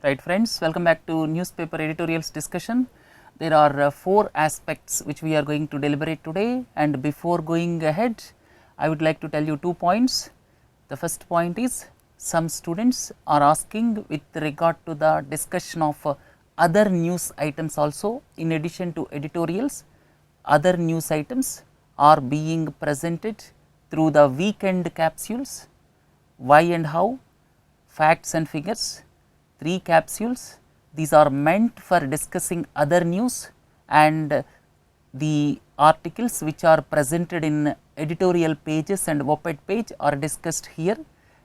Right friends, welcome back to newspaper editorials discussion. There are 4 aspects which we are going to deliberate today, and before going ahead I would like to tell you 2 points. The first point is, some students are asking with regard to the discussion of other news items also. In addition to editorials, other news items are being presented through the weekend capsules. Why and how? Facts and figures, 3 capsules. These are meant for discussing other news, and the articles which are presented in editorial pages and op-ed page are discussed here,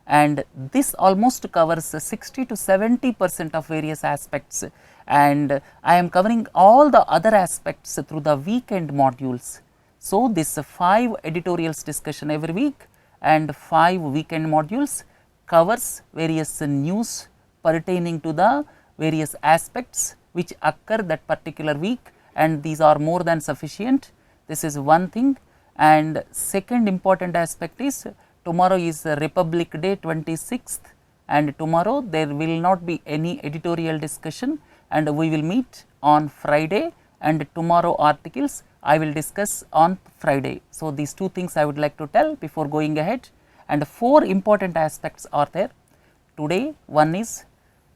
and this almost covers 60 to 70% of various aspects, and I am covering all the other aspects through the weekend modules. So, this 5 editorials discussion every week and 5 weekend modules covers various news pertaining to the various aspects which occur that particular week, and these are more than sufficient. This is one thing. And second important aspect is, tomorrow is Republic Day 26th, and tomorrow there will not be any editorial discussion, and we will meet on Friday, and tomorrow articles I will discuss on Friday. So, these 2 things I would like to tell before going ahead, and 4 important aspects are there. Today, one is,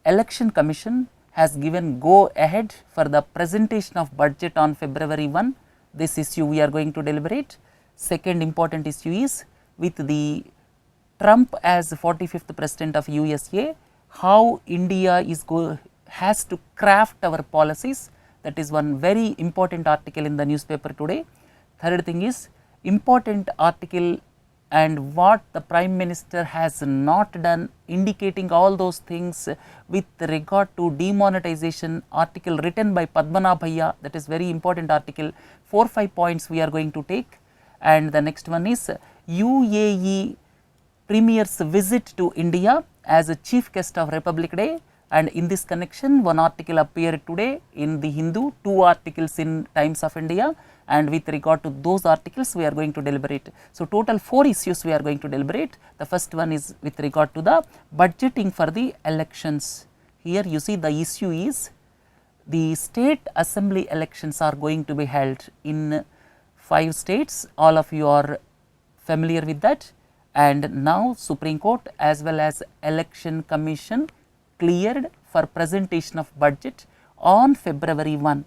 Election Commission has given go ahead for the presentation of budget on February 1. This issue we are going to deliberate. Second important issue is, with the Trump as 45th president of USA, how India is has to craft our policies. That is one very important article in the newspaper today. Third thing is, important article and what the Prime Minister has not done, indicating all those things with regard to demonetization, article written by Padmanabhaiah. That is very important article. 4-5 points we are going to take. And the next one is, UAE Premier's visit to India as a chief guest of Republic Day, and in this connection one article appeared today in the Hindu, 2 articles in Times of India, and with regard to those articles we are going to deliberate. So, total 4 issues we are going to deliberate. The first one is with regard to the budgeting for the elections. Here you see the issue is, the state assembly elections are going to be held in 5 states, all of you are familiar with that, and now Supreme Court as well as Election Commission cleared for presentation of budget on February 1,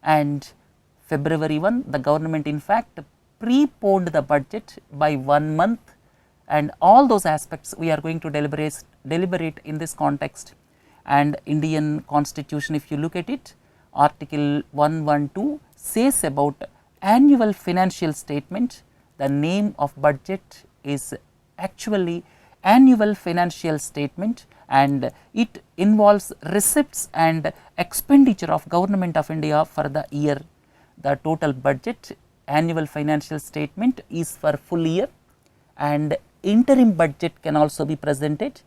and February 1 the government in fact preponed the budget by 1 month, and all those aspects we are going to deliberate in this context. And Indian Constitution, if you look at it, article 112 says about annual financial statement. The name of budget is actually annual financial statement, and it involves receipts and expenditure of Government of India for the year. The total budget, annual financial statement is for full year, and interim budget can also be presented.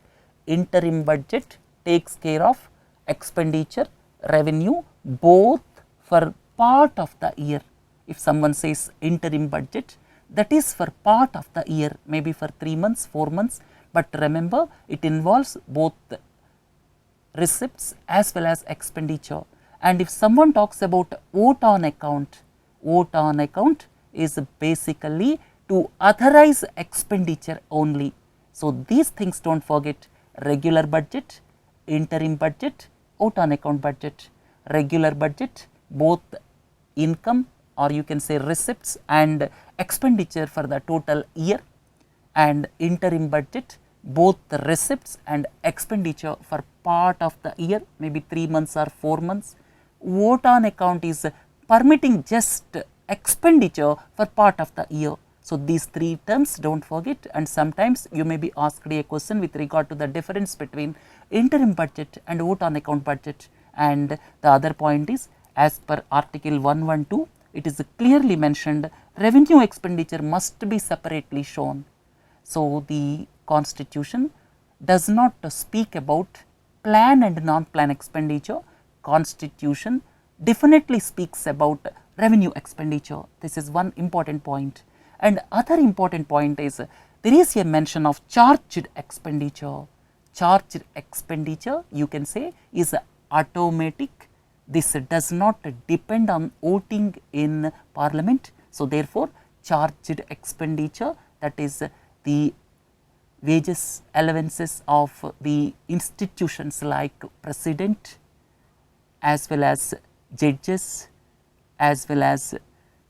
Interim budget takes care of expenditure, revenue, both for part of the year. If someone says interim budget, that is for part of the year, maybe for 3 months, 4 months, but remember it involves both receipts as well as expenditure. And if someone talks about vote on account is basically to authorize expenditure only. So, these things do not forget: regular budget, interim budget, vote on account budget. Regular budget, both income or you can say receipts and expenditure for the total year, and interim budget, both the receipts and expenditure for part of the year, maybe 3 months or 4 months. Vote on account is permitting just expenditure for part of the year. So, these 3 terms do not forget, and sometimes you may be asked a question with regard to the difference between interim budget and vote on account budget. And the other point is, as per article 112, it is clearly mentioned revenue expenditure must be separately shown. So, the Constitution does not speak about plan and non-plan expenditure. Constitution definitely speaks about revenue expenditure. This is one important point. And other important point is, there is a mention of charged expenditure. charged expenditure you can say is automatic. This does not depend on voting in parliament. So, therefore, charged expenditure, that is the wages allowances of the institutions like president as well as judges as well as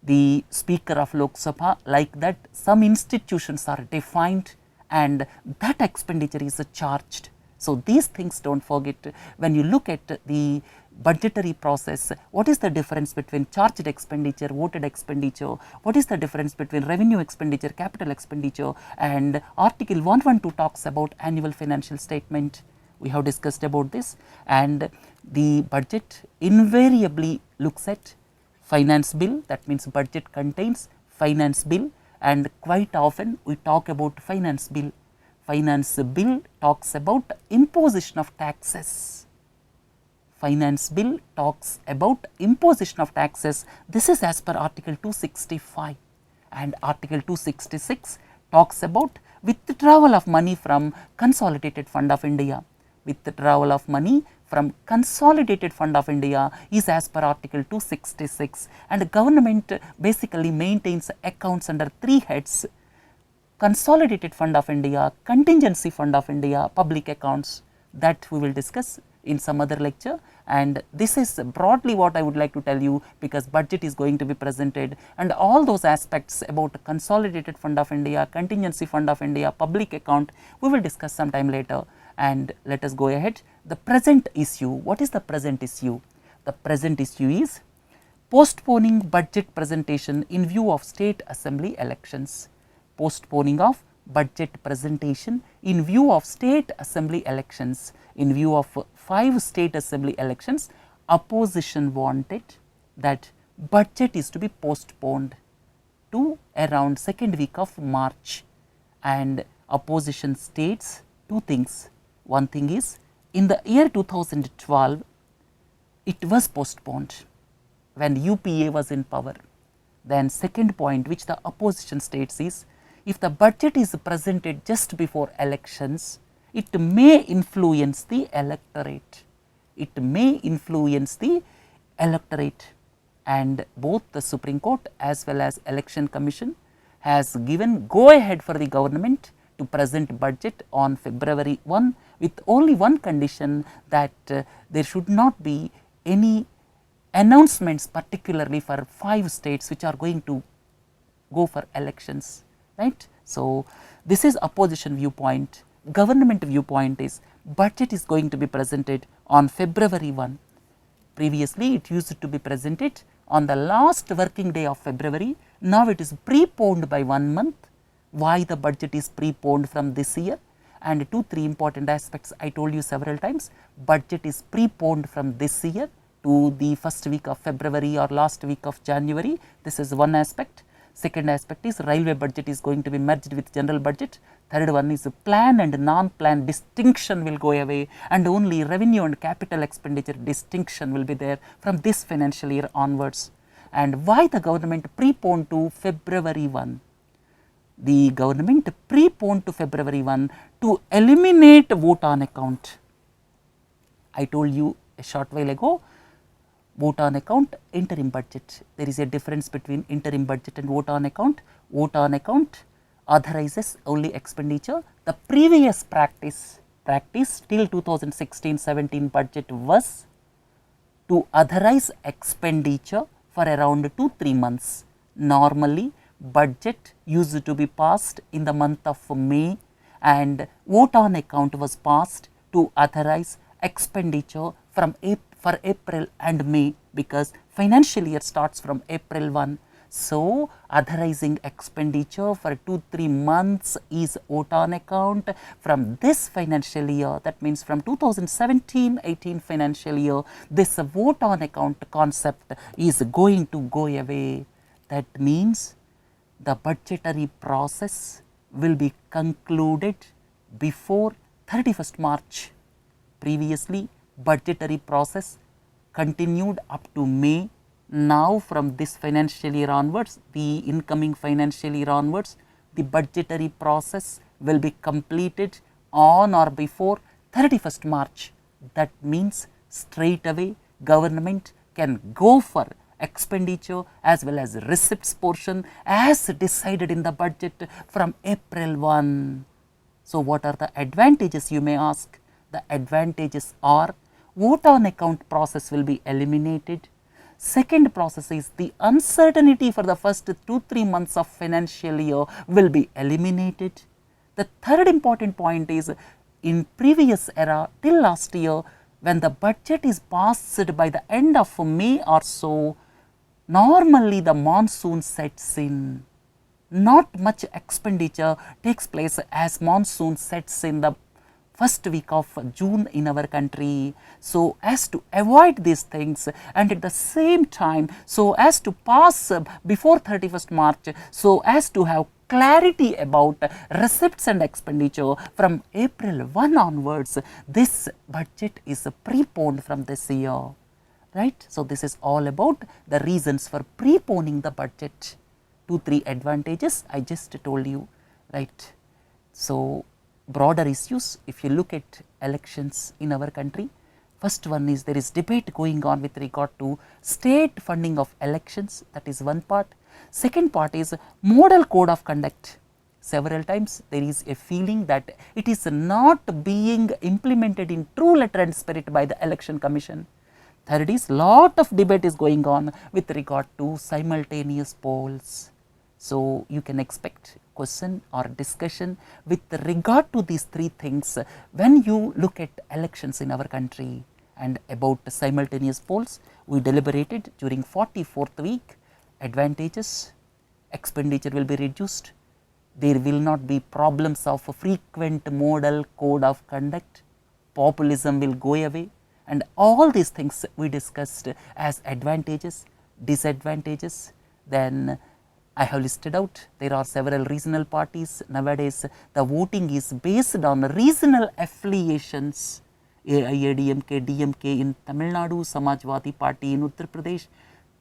the speaker of Lok Sabha, like that some institutions are defined and that expenditure is charged. So, these things do not forget. When you look at the budgetary process, what is the difference between charged expenditure, voted expenditure, what is the difference between revenue expenditure, capital expenditure, and article 112 talks about annual financial statement. We have discussed about this, and the budget invariably looks at finance bill, that means budget contains finance bill, and quite often we talk about finance bill. Finance bill talks about imposition of taxes. Finance bill talks about imposition of taxes. This is as per article 265, and article 266 talks about withdrawal of money from consolidated fund of India. Withdrawal of money from consolidated fund of India is as per article 266, and the government basically maintains accounts under three heads: consolidated fund of India, contingency fund of India, public accounts. That we will discuss in some other lecture, and this is broadly what I would like to tell you, because budget is going to be presented, and all those aspects about consolidated fund of India, contingency fund of India, public account, we will discuss sometime later. And let us go ahead. The present issue. What is the present issue? The present issue is postponing budget presentation in view of state assembly elections. Postponing of budget presentation in view of state assembly elections. In view of 5 state assembly elections, opposition wanted that budget is to be postponed to around second week of March, and opposition states two things. One thing is, in the year 2012, it was postponed when UPA was in power. Then second point which the opposition states is, if the budget is presented just before elections, it may influence the electorate. It may influence the electorate, and both the Supreme Court as well as Election Commission has given go ahead for the government to present budget on February 1, with only one condition, that there should not be any announcements particularly for 5 states which are going to go for elections, right. So, this is opposition viewpoint. Government viewpoint is budget is going to be presented on February 1. Previously, it used to be presented on the last working day of February. Now, it is preponed by 1 month. Why the budget is preponed from this year? And 2-3 important aspects I told you several times. Budget is preponed from this year to the first week of February or last week of January. This is one aspect. Second aspect is railway budget is going to be merged with general budget. Third one is plan and non-plan distinction will go away, and only revenue and capital expenditure distinction will be there from this financial year onwards. And why the government preponed to February 1? The government preponed to February 1 to eliminate vote on account. I told you a short while ago, vote on account, interim budget. There is a difference between interim budget and vote on account. Vote on account authorizes only expenditure. The previous practice till 2016-17 budget was to authorize expenditure for around 2-3 months. Normally, budget used to be passed in the month of May, and vote on account was passed to authorize expenditure from for April and May, because financial year starts from April 1. So, authorizing expenditure for 2-3 months is vote on account from this financial year. That means from 2017-18 financial year, this vote on account concept is going to go away. That means the budgetary process will be concluded before 31st March. Previously, budgetary process continued up to May. Now, from this financial year onwards, the incoming financial year onwards, the budgetary process will be completed on or before 31st March, that means straight away government can go for expenditure as well as receipts portion as decided in the budget from April 1. So, what are the advantages, you may ask? The advantages are vote on account process will be eliminated. Second process is the uncertainty for the first 2-3 months of financial year will be eliminated. The third important point is, in previous era till last year, when the budget is passed by the end of May or so, normally the monsoon sets in. Not much expenditure takes place as monsoon sets in the first week of June in our country. So, as to avoid these things and at the same time, so as to pass before 31st March, so as to have clarity about receipts and expenditure from April 1 onwards, this budget is preponed from this year, right. So, this is all about the reasons for preponing the budget. 2-3 advantages I just told you, right. So, broader issues, if you look at elections in our country, first one is there is debate going on with regard to state funding of elections, that is one part. Second part is model code of conduct. Several times there is a feeling that it is not being implemented in true letter and spirit by the election commission. Third is lot of debate is going on with regard to simultaneous polls. So, you can expect question or discussion with regard to these three things when you look at elections in our country. And about simultaneous polls, we deliberated during 44th week. Advantages: expenditure will be reduced, there will not be problems of frequent model code of conduct, populism will go away, and all these things we discussed as advantages. Disadvantages, then I have listed out, there are several regional parties. Nowadays, the voting is based on regional affiliations, AIADMK, DMK in Tamil Nadu, Samajwadi Party in Uttar Pradesh,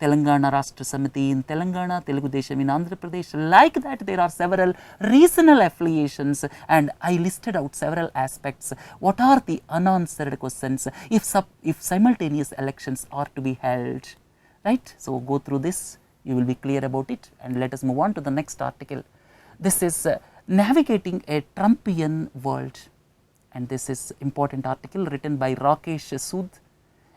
Telangana Rashtra Samiti in Telangana, Telugu Desam in Andhra Pradesh. Like that, there are several regional affiliations, and I listed out several aspects. What are the unanswered questions if simultaneous elections are to be held, right. So, go through this, you will be clear about it, and let us move on to the next article. This is navigating a Trumpian world, and this is important article written by Rakesh Sood,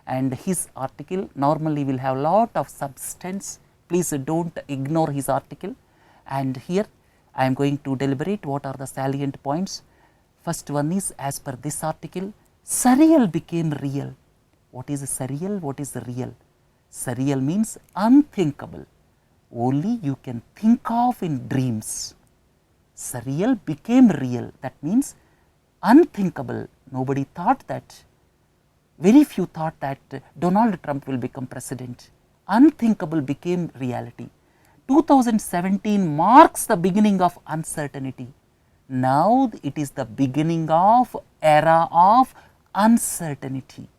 and his article normally will have lot of substance. Please do not ignore his article, and here I am going to deliberate what are the salient points. First one is, as per this article, surreal became real. What is surreal? What is real? Surreal means unthinkable, only you can think of in dreams. Surreal became real, that means unthinkable. Nobody thought that, very few thought that Donald Trump will become president. Unthinkable became reality. 2017 marks the beginning of uncertainty. Now it is the beginning of era of uncertainty,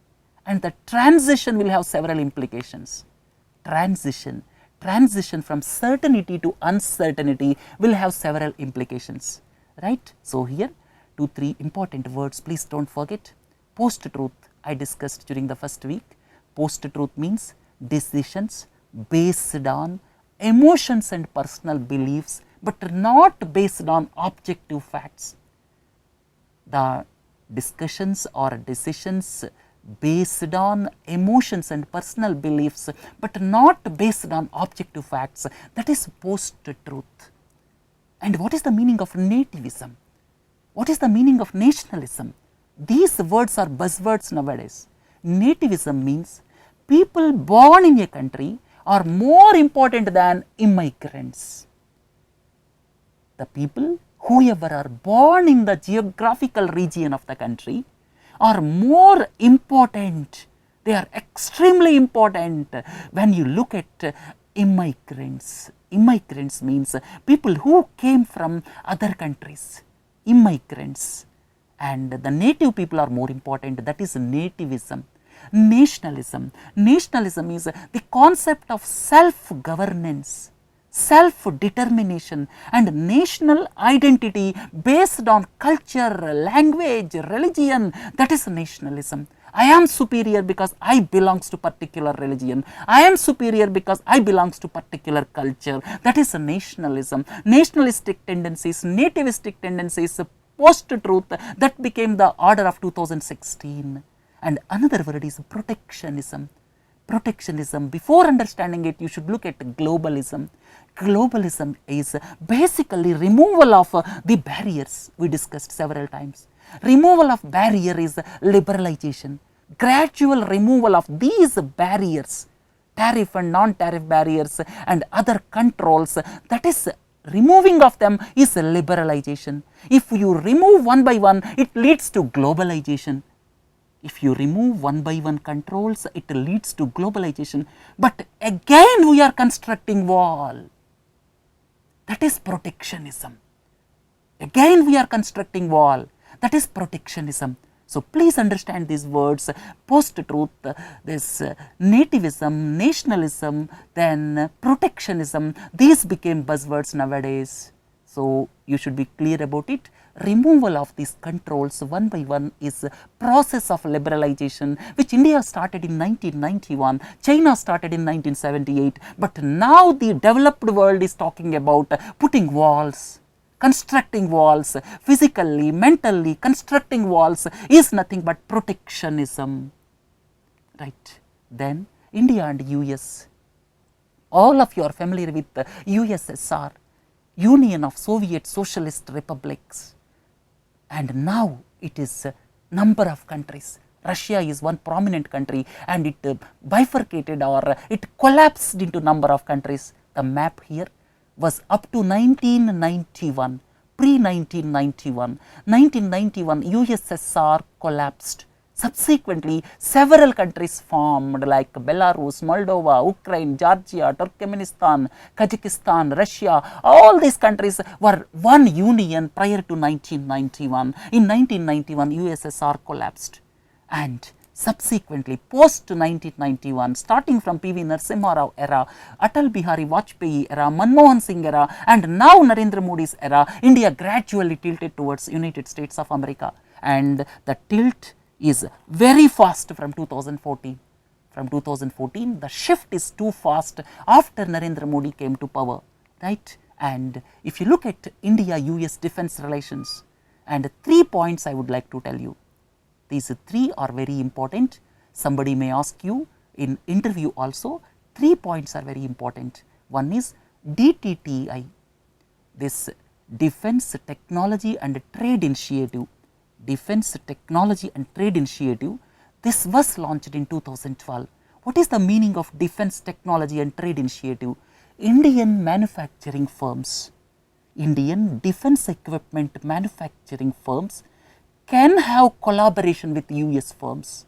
and the transition will have several implications. Transition from certainty to uncertainty will have several implications, right. So, here 2-3 important words, please do not forget. Post-truth I discussed during the first week. Post-truth means decisions based on emotions and personal beliefs, but not based on objective facts. The discussions or decisions based on emotions and personal beliefs, but not based on objective facts, that is post-truth. And what is the meaning of nativism? What is the meaning of nationalism? These words are buzzwords nowadays. Nativism means people born in a country are more important than immigrants. The people, whoever are born in the geographical region of the country, are more important. They are extremely important when you look at immigrants. Immigrants means people who came from other countries, immigrants, and the native people are more important, that is nativism. Nationalism. Nationalism is the concept of self-governance. self-determination and national identity based on culture, language, religion, that is nationalism. I am superior because I belongs to particular religion. I am superior because I belongs to particular culture. That is nationalism. Nationalistic tendencies, nativistic tendencies, post-truth, that became the order of 2016. And another word is protectionism. Protectionism, before understanding it, you should look at globalism. Globalism is basically removal of the barriers we discussed several times. Removal of barrier is liberalization. Gradual removal of these barriers, tariff and non-tariff barriers and other controls, that is removing of them is liberalization. If you remove one by one, it leads to globalization. If you remove one by one controls, it leads to globalization. But again we are constructing wall. That is protectionism. Again we are constructing wall. That is protectionism. So please understand these words: post-truth, this nativism, nationalism, then protectionism. These became buzzwords nowadays. So you should be clear about it. Removal of these controls one by one is a process of liberalization, which India started in 1991, China started in 1978, but now the developed world is talking about putting walls, constructing walls, physically, mentally, constructing walls is nothing but protectionism, right? Then India and US, all of you are familiar with the USSR, Union of Soviet Socialist Republics. And now it is a number of countries. Russia is one prominent country, and it bifurcated or it collapsed into number of countries. The map here was up to 1991, pre-1991. 1991 USSR collapsed. Subsequently, several countries formed like Belarus, Moldova, Ukraine, Georgia, Turkmenistan, Kazakhstan, Russia. All these countries were one union prior to 1991. In 1991, USSR collapsed. And subsequently, post 1991, starting from PV Narasimha Rao era, Atal Bihari Vajpayee era, Manmohan Singh era, and now Narendra Modi's era, India gradually tilted towards United States of America. And the tilt is very fast from 2014. From 2014, the shift is too fast after Narendra Modi came to power, right? And if you look at India-US defense relations, and 3 points I would like to tell you. These 3 are very important. Somebody may ask you in interview also. 3 points are very important. One is DTTI, this Defense Technology and Trade Initiative. Defense Technology and Trade Initiative, this was launched in 2012. What is the meaning of Defense Technology and Trade Initiative? Indian manufacturing firms, Indian defense equipment manufacturing firms can have collaboration with US firms.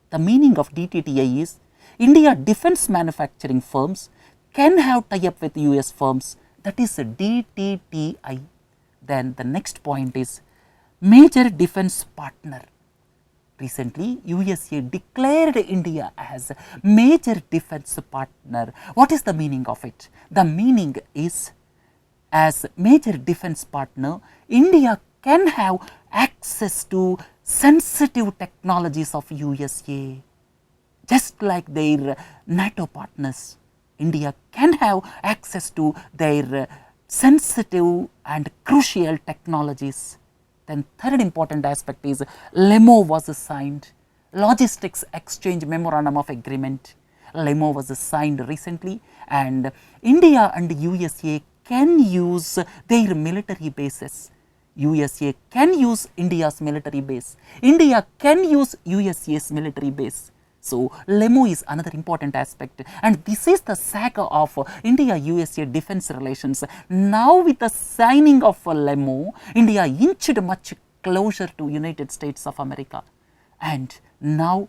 The meaning of DTTI is India defense manufacturing firms can have tie-up with US firms. That is DTTI. Then the next point is major defense partner. Recently, USA declared India as major defense partner. What is the meaning of it? The meaning is, as major defense partner, India can have access to sensitive technologies of USA. Just like their NATO partners, India can have access to their sensitive and crucial technologies. Then third important aspect is LEMO was signed, Logistics Exchange Memorandum of Agreement. LEMO was signed recently, and India and USA can use their military bases. USA can use India's military base. India can use USA's military base. So LEMO is another important aspect, and this is the saga of India-USA defense relations. Now with the signing of LEMO, India inched much closer to United States of America. And now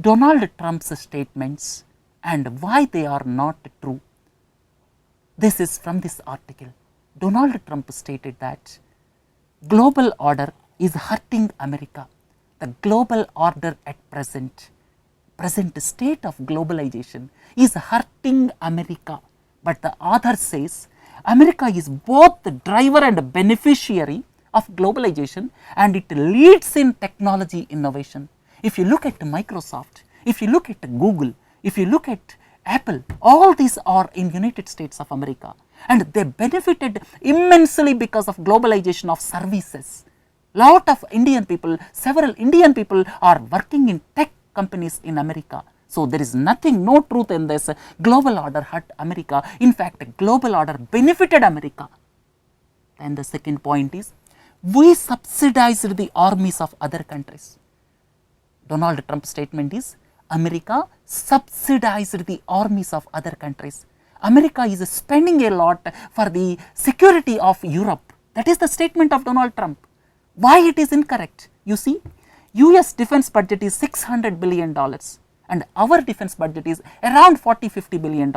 Donald Trump's statements and why they are not true. This is from this article. Donald Trump stated that global order is hurting America. The global order at present state of globalization is hurting America but the author says America is both the driver and beneficiary of globalization, and it leads in technology innovation. If you look at Microsoft, if you look at Google, if you look at Apple, all these are in United States of America, and they benefited immensely because of globalization of services. Lot of Indian people, several Indian people are working in tech companies in America. So there is nothing, no truth in this global order hurt America. In fact, global order benefited America. And the second point is, we subsidized the armies of other countries. Donald Trump's statement is, America subsidized the armies of other countries. America is spending a lot for the security of Europe. That is the statement of Donald Trump. Why it is incorrect? You see, US defense budget is $600 billion and our defense budget is around $40–50 billion.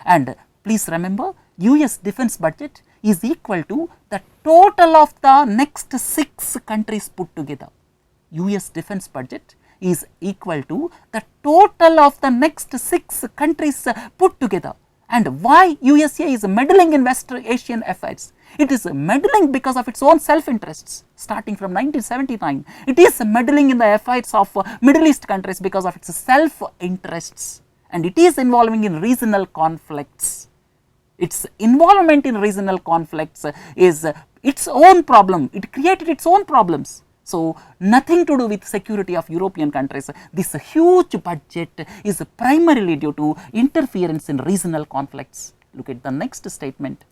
And please remember, US defense budget is equal to the total of the next 6 countries put together. US defense budget is equal to the total of the next 6 countries put together. And why USA is meddling in West Asian affairs? It is meddling because of its own self-interests starting from 1979. It is meddling in the affairs of Middle East countries because of its self-interests, and it is involving in regional conflicts. Its involvement in regional conflicts is its own problem. It created its own problems. So nothing to do with security of European countries. This huge budget is primarily due to interference in regional conflicts. Look at the next statement.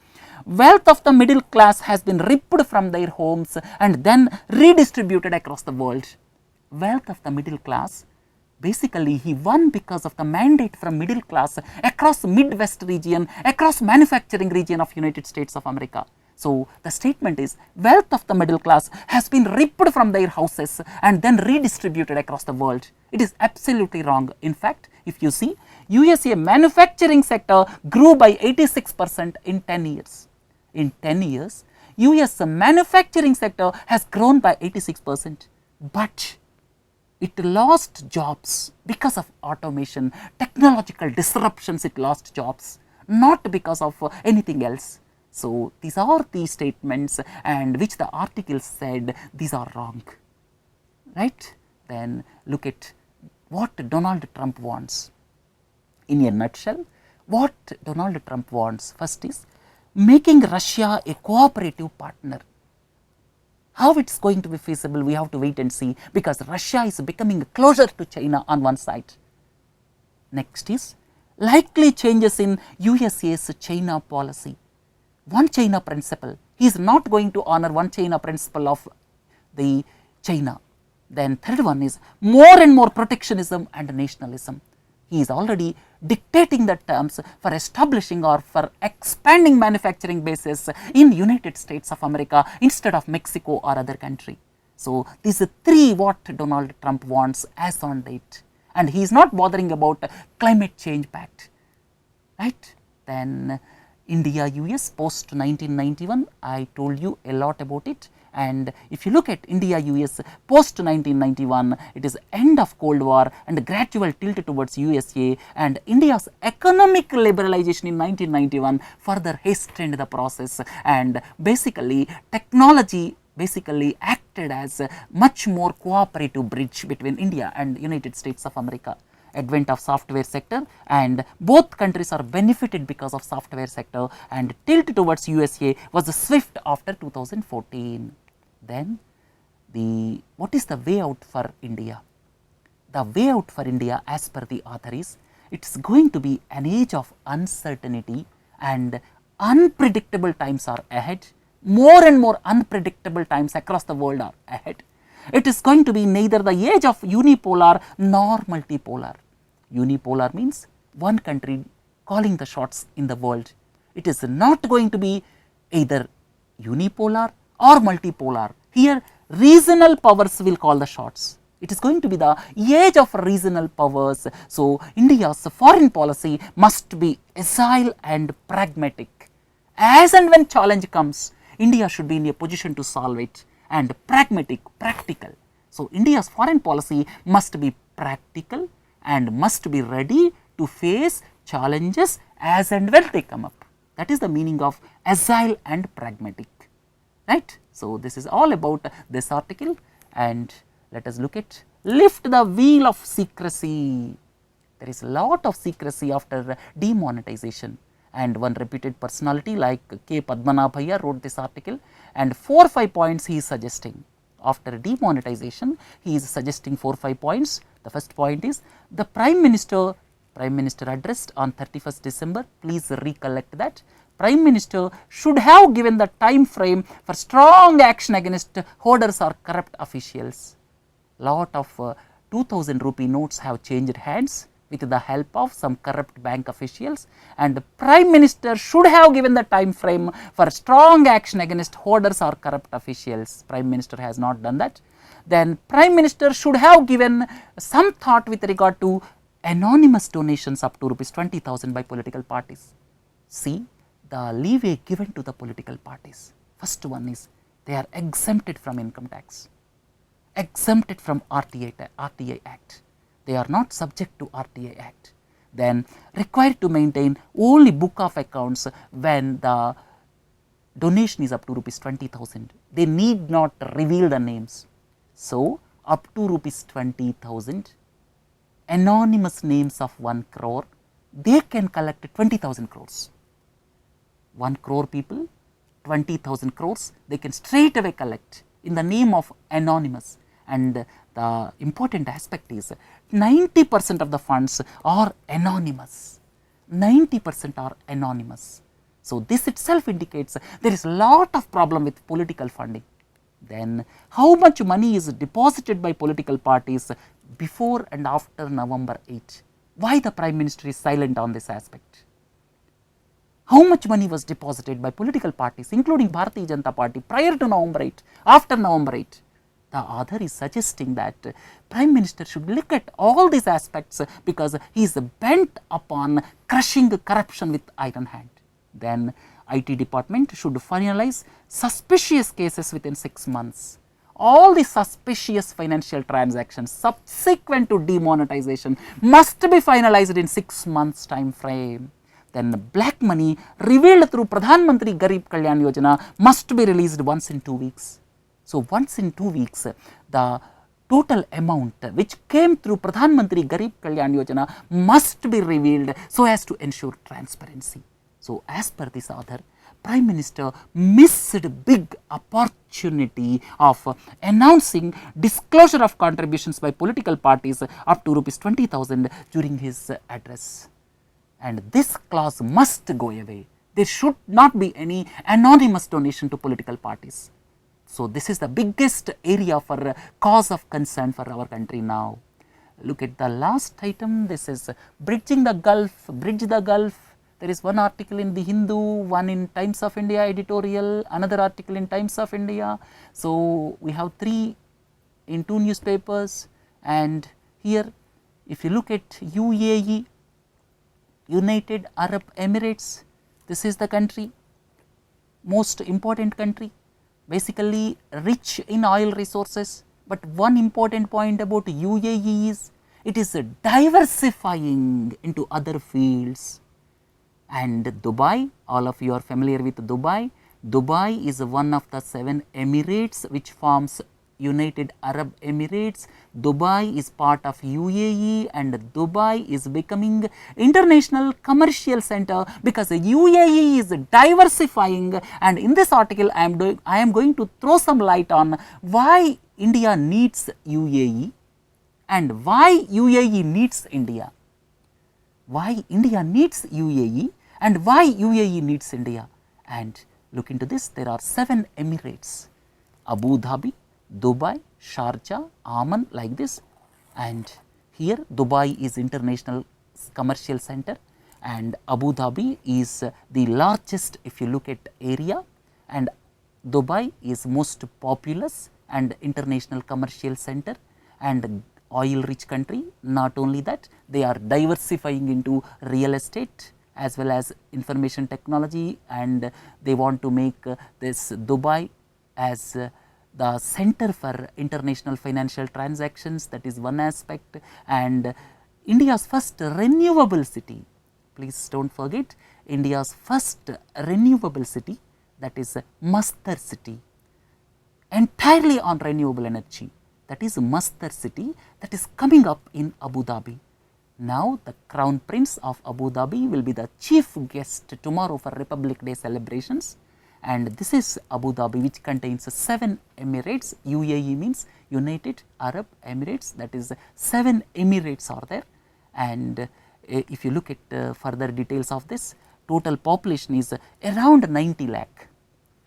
Wealth of the middle class has been ripped from their homes and then redistributed across the world. Wealth of the middle class, basically he won because of the mandate from middle class across Midwest region, across manufacturing region of United States of America. So the statement is, wealth of the middle class has been ripped from their houses and then redistributed across the world. It is absolutely wrong. In fact, if you see, USA manufacturing sector grew by 86% in 10 years. In 10 years, US manufacturing sector has grown by 86%, but it lost jobs because of automation, technological disruptions. It lost jobs, not because of anything else. So these are the statements and which the article said these are wrong, right? Then look at what Donald Trump wants. In a nutshell, what Donald Trump wants first is making Russia a cooperative partner. How it's going to be feasible, we have to wait and see, because Russia is becoming closer to China on one side. Next is likely changes in USA's China policy. One China principle, he is not going to honor one China principle of the China. Then third one is more and more protectionism and nationalism. He is already dictating the terms for establishing or for expanding manufacturing bases in United States of America instead of Mexico or other country. So these are 3 what Donald Trump wants as on date, and he is not bothering about climate change pact, right? Then India US post 1991, I told you a lot about it. And if you look at India US post 1991, it is end of Cold War and gradual tilt towards USA, and India's economic liberalization in 1991 further hastened the process, and basically technology basically acted as a much more cooperative bridge between India and United States of America. Advent of software sector, and both countries are benefited because of software sector, and tilt towards USA was swift after 2014. Then what is the way out for India? The way out for India as per the author is, it's going to be an age of uncertainty and unpredictable times are ahead. More and more unpredictable times across the world are ahead. It is going to be neither the age of unipolar nor multipolar. Unipolar means one country calling the shots in the world. It is not going to be either unipolar or multipolar. Here regional powers will call the shots. It is going to be the age of regional powers. So India's foreign policy must be agile and pragmatic. As and when challenge comes, India should be in a position to solve it, and pragmatic, practical. So India's foreign policy must be practical and must be ready to face challenges as and when they come up. That is the meaning of agile and pragmatic, right. So, this is all about this article, and let us look at lift the wheel of secrecy. There is a lot of secrecy after demonetization, and one reputed personality like K. Padmanabhaiah wrote this article, and 4-5 points he is suggesting. After demonetization, he is suggesting 4-5 points. The first point is the Prime Minister addressed on 31st December, please recollect that. Prime Minister should have given the time frame for strong action against hoarders or corrupt officials. Lot of 2000 rupee notes have changed hands with the help of some corrupt bank officials, and the Prime Minister should have given the time frame for strong action against hoarders or corrupt officials. Prime Minister has not done that. Then Prime Minister should have given some thought with regard to anonymous donations up to rupees 20,000 by political parties. See the leeway given to the political parties. First one is they are exempted from income tax, exempted from RTA Act. They are not subject to RTA Act. Then required to maintain only book of accounts when the donation is up to rupees 20,000. They need not reveal the names. So, up to rupees 20,000, anonymous names of 1 crore, they can collect 20,000 crores. 1 crore people, 20,000 crores, they can straight away collect in the name of anonymous. And the important aspect is 90% of the funds are anonymous, 90% are anonymous. So, this itself indicates there is a lot of problem with political funding. Then how much money is deposited by political parties before and after November 8? Why the Prime Minister is silent on this aspect? How much money was deposited by political parties including Bharatiya Janata Party prior to November 8, after November 8? The author is suggesting that Prime Minister should look at all these aspects because he is bent upon crushing corruption with iron hand. Then IT department should finalize suspicious cases within 6 months. All the suspicious financial transactions subsequent to demonetization must be finalized in 6 months time frame. Then black money revealed through Pradhan Mantri Garib Kalyan Yojana must be released once in 2 weeks. So, once in 2 weeks, the total amount which came through Pradhan Mantri Garib Kalyan Yojana must be revealed so as to ensure transparency. So, as per this author, Prime Minister missed big opportunity of announcing disclosure of contributions by political parties up to rupees 20,000 during his address. And this clause must go away. There should not be any anonymous donation to political parties. So, this is the biggest area for cause of concern for our country now. Look at the last item. This is bridging the Gulf, bridge the Gulf. There is one article in the Hindu, one in Times of India editorial, another article in Times of India. So, we have 3 in 2 newspapers, and here if you look at UAE, United Arab Emirates, this is the country, most important country, basically rich in oil resources. But one important point about UAE is it is diversifying into other fields. And Dubai, all of you are familiar with Dubai. Dubai is one of the 7 Emirates which forms United Arab Emirates. Dubai is part of UAE, and Dubai is becoming international commercial center because UAE is diversifying. And in this article I am going to throw some light on why India needs UAE and why UAE needs India. Why India needs UAE and why UAE needs India. And look into this, there are 7 Emirates: Abu Dhabi, Dubai, Sharjah, Amman, like this. And here Dubai is international commercial center, and Abu Dhabi is the largest if you look at area, and Dubai is most populous and international commercial center and oil rich country. Not only that, they are diversifying into real estate as well as information technology, and they want to make this Dubai as the center for international financial transactions. That is one aspect. And India's first renewable city, please do not forget, India's first renewable city, that is Mastar city, entirely on renewable energy, that is Mastar city, that is coming up in Abu Dhabi. Now, the Crown Prince of Abu Dhabi will be the chief guest tomorrow for Republic Day celebrations, and this is Abu Dhabi, which contains 7 emirates. UAE means United Arab Emirates, that is 7 emirates are there. And if you look at further details of this, total population is around 90 lakh.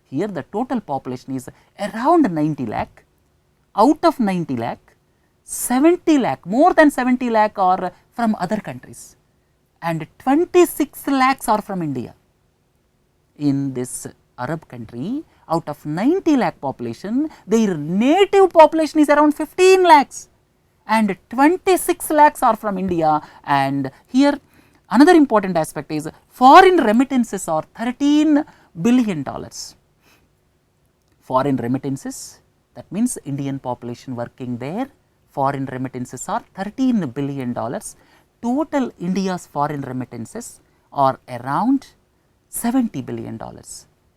Here the total population is around 90 lakh. Out of 90 lakh, 70 lakh, more than 70 lakh are from other countries, and 26 lakhs are from India. In this Arab country, out of 90 lakh population, their native population is around 15 lakhs, and 26 lakhs are from India. And here another important aspect is foreign remittances are $13 billion. Foreign remittances, that means Indian population working there, foreign remittances are $13 billion. Total India's foreign remittances are around $70 billion.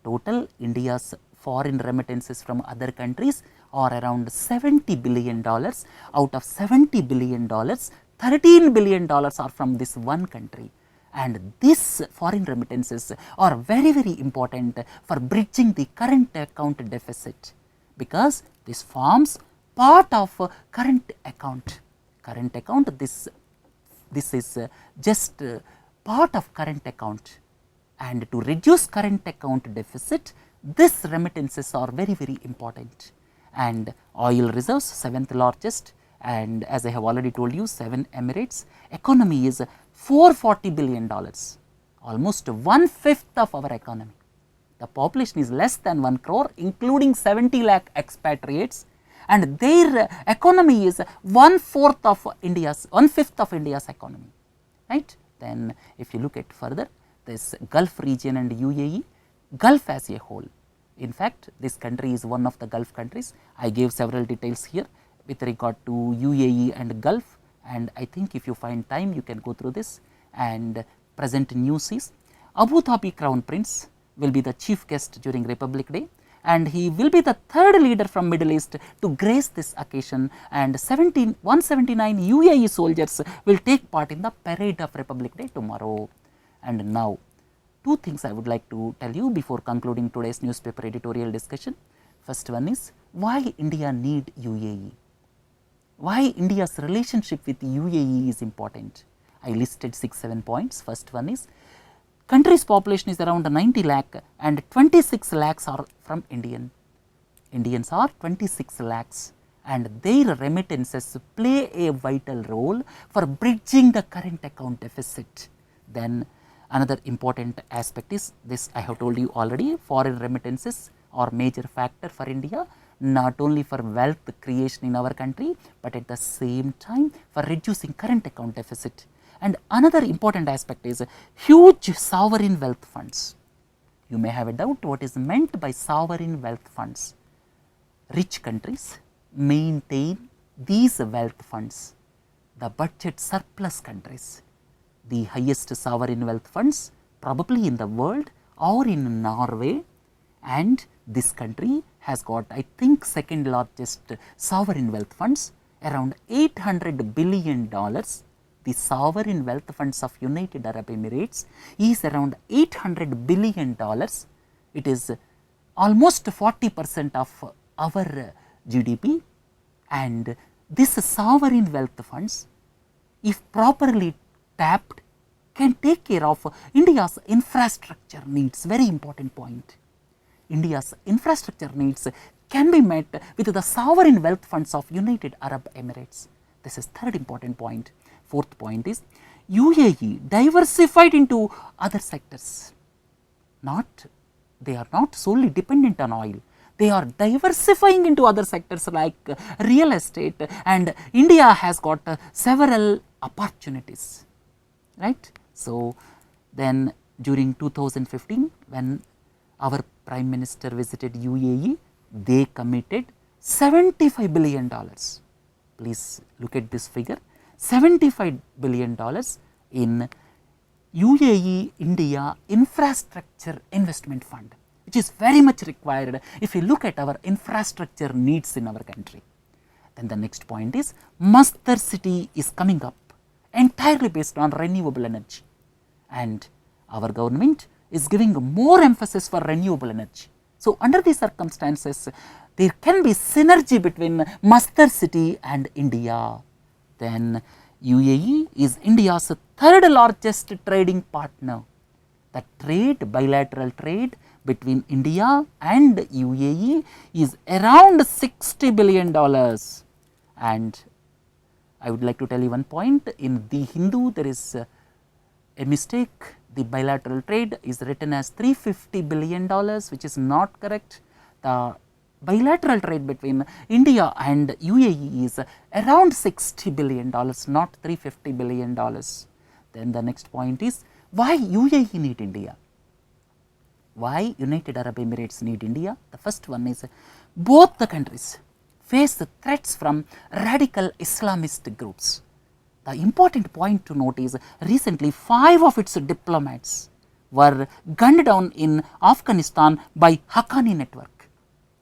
Total India's foreign remittances from other countries are around $70 billion. Out of $70 billion, $13 billion are from this one country. And these foreign remittances are very, very important for bridging the current account deficit, because this forms part of current account. Current account, this is just part of current account, and to reduce current account deficit, these remittances are very, very important. And oil reserves, 7th largest, and as I have already told you, 7 emirates, economy is $440 billion, almost 1/5 of our economy. The population is less than 1 crore, including 70 lakh expatriates, and their economy is 1/5 of India's economy, right. Then if you look at further, this Gulf region and UAE, Gulf as a whole, in fact this country is one of the Gulf countries. I gave several details here with regard to UAE and Gulf, and I think if you find time you can go through this. And present news is Abu Dhabi Crown Prince will be the chief guest during Republic Day, and he will be the 3rd leader from Middle East to grace this occasion, and 179 UAE soldiers will take part in the parade of Republic Day tomorrow. And now, 2 things I would like to tell you before concluding today's newspaper editorial discussion. First one is why India need UAE. Why India's relationship with UAE is important. I listed 6-7 points. First one is country's population is around 90 lakh and 26 lakhs are from Indians are 26 lakhs, and their remittances play a vital role for bridging the current account deficit. Then another important aspect is this, I have told you already, foreign remittances are major factor for India, not only for wealth creation in our country, but at the same time for reducing current account deficit. And another important aspect is huge sovereign wealth funds. You may have a doubt what is meant by sovereign wealth funds. Rich countries maintain these wealth funds. The budget surplus countries, the highest sovereign wealth funds probably in the world or in Norway, and this country has got, I think, 2nd largest sovereign wealth funds, around $800 billion. The sovereign wealth funds of United Arab Emirates is around $800 billion. It is almost 40% of our GDP, and this sovereign wealth funds, if properly tapped, can take care of India's infrastructure needs. Very important point. India's infrastructure needs can be met with the sovereign wealth funds of United Arab Emirates. This is 3rd important point. 4th point is UAE diversified into other sectors. They are not solely dependent on oil. They are diversifying into other sectors like real estate, and India has got several opportunities, right. So then during 2015, when our Prime Minister visited UAE, they committed $75 billion. Please look at this figure, $75 billion in UAE India Infrastructure Investment Fund, which is very much required if you look at our infrastructure needs in our country. Then the next point is Masdar city is coming up entirely based on renewable energy, and our government is giving more emphasis for renewable energy. So, under these circumstances, there can be synergy between Masdar city and India. Then UAE is India's third largest trading partner. The trade, bilateral trade between India and UAE is around $60 billion. And I would like to tell you one point, in the Hindu there is a mistake. The bilateral trade is written as $350 billion, which is not correct. The bilateral trade between India and UAE is around $60 billion, not $350 billion. Then the next point is, why UAE need India? Why United Arab Emirates need India? The first one is, both the countries face threats from radical Islamist groups. The important point to note is, recently 5 of its diplomats were gunned down in Afghanistan by Haqqani network.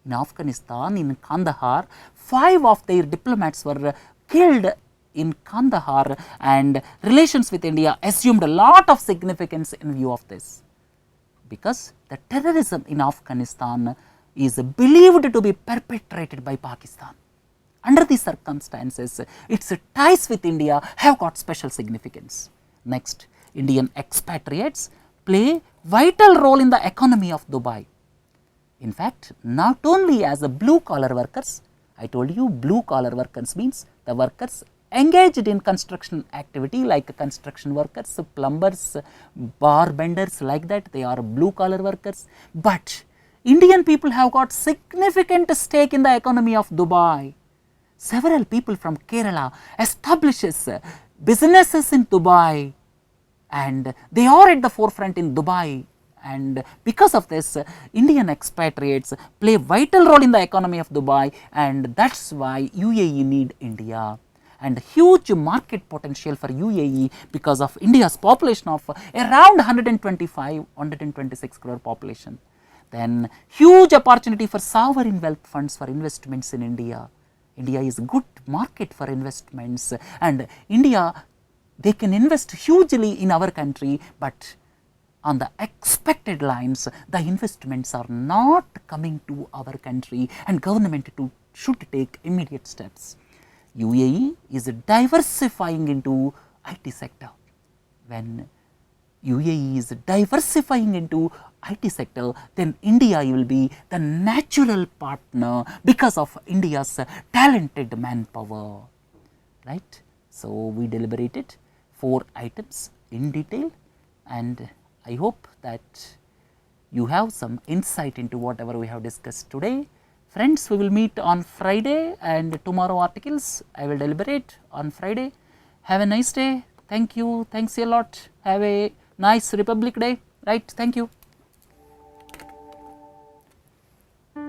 In Afghanistan, in Kandahar, 5 of their diplomats were killed in Kandahar, and relations with India assumed a lot of significance in view of this, because the terrorism in Afghanistan is believed to be perpetrated by Pakistan. Under these circumstances, its ties with India have got special significance. Next, Indian expatriates play vital role in the economy of Dubai. In fact, not only as a blue collar workers, I told you blue collar workers means the workers engaged in construction activity like construction workers, plumbers, bar benders, like that, they are blue collar workers. But Indian people have got significant stake in the economy of Dubai. Several people from Kerala establishes businesses in Dubai, and they are at the forefront in Dubai, and because of this, Indian expatriates play vital role in the economy of Dubai, and that is why UAE need India. And huge market potential for UAE because of India's population of around 126 crore population. Then huge opportunity for sovereign wealth funds for investments in India. India is a good market for investments, and India, they can invest hugely in our country, but on the expected lines, the investments are not coming to our country, and government should take immediate steps. UAE is diversifying into IT sector. When UAE is diversifying into IT sector, then India will be the natural partner because of India's talented manpower, right? So, we deliberated 4 items in detail, and I hope that you have some insight into whatever we have discussed today. Friends, we will meet on Friday, and tomorrow articles I will deliberate on Friday. Have a nice day. Thank you. Thanks a lot. Have a nice Republic Day. Right. Thank you.